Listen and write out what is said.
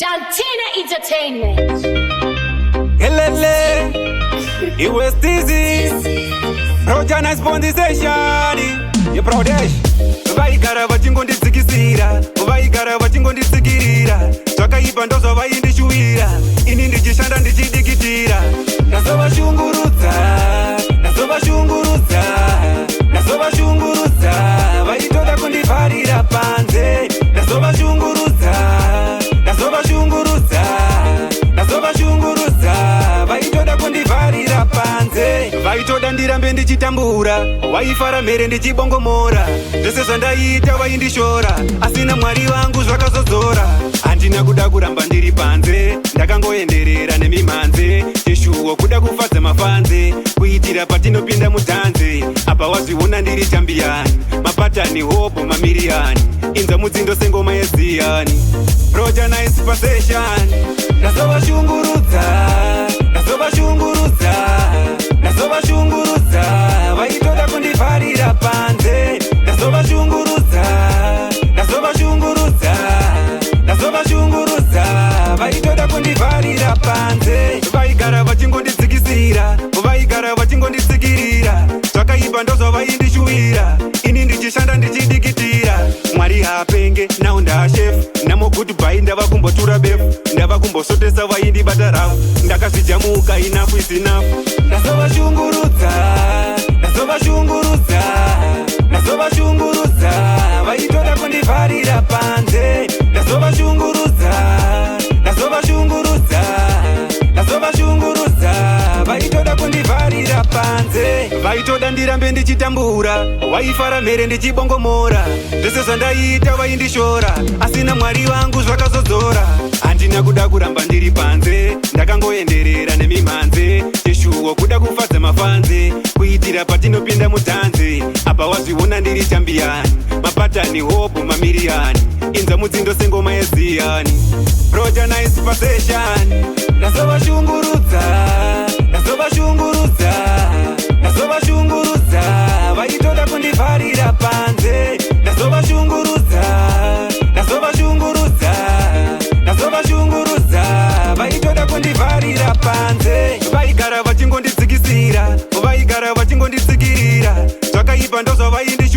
Jantina Entertainment. Helele, it was dizzy. Rojana spondization. You prodesh. Vaigara vachingonditsikisira, vaigara vachingonditsikirira. Zvakaipa ndozvo vaindishuwira, ini ndichishanda ndichidikitira. Ndazovashungurudza, ndazovashungurudza, ndazovashungurudza. Vaitoda kundivharira panze, ndazovashungurudza, ndazovashungurudza, ndazovashungurudza. Vaitoda kundivharira panze, vaitoda ndirambe ndichitambura, vaifara mhere ndichibongomora. Zvese zvandaita vaindishora, asina Mwari vangu zvakazodzora. Handina kuda kuramba ndiri panze, ndakangoenderera nemimhanze. Jeshuwo kuda kufadza mafanze, kuitira patinopinda mutanze. Apa wazviona ndiri chambiyani, mapatani hopo mamiriyani. Inza mudzindo sengoma yeziyani, Roja nice possession. Ndazovashungurudza, ndazovashungurudza, ndazovashungurudza. Vaitoda kundivharira panze, ndazovashungurudza, ndazovashungurudza, ndazovashungurudza. Vaitoda kundivharira panze, vaigara vachingondidzikisira, vaigara vachingonditsikirira. Zvakaipa ndozvo vaindishuwira, ini ndichishanda ndichidikitira. Mwari haapenge, now ndashef, namo goodbye ndava kumbotura befu, ndava kumbosotesa vaindibata rafu. Ndakazvijamuka, enough is enough. Ndazovashungurudza, ndazovashungurudza, ndazovashungurudza. Vaitoda kundivharira panze, ndazovashungurudza, ndazovashungurudza, ndazovashungurudza. Vaitoda kundivharira panze, vaitoda ndirambe ndichitambura, vaifara mhere ndichibongomora. Zvese zvandaita vaindishora, asina Mwari vangu zvakazodzora. Handina kuda kuramba ndiri panze, ndakangoenderera nemimhanze. Jeshuwo kuda kufadza mafanze, kuitira patinopinda mutanze. Apa wazviona ndiri chambiyani, mapatani hopo mamiriyani. Inza mudzindo sengoma yeziyani, Roja nice possession. Ndazovashungurudza, ndazovashungurudza, ndazovashungurudza. Vaitoda kundivharira panze, ndazovashungurudza, ndazovashungurudza, ndazovashungurudza. Vaitoda kundivharira panze, vaigara vachingondidzikisira, vaigara vachingonditsikirira. Zvakaipa ndozvo vaindishuwira.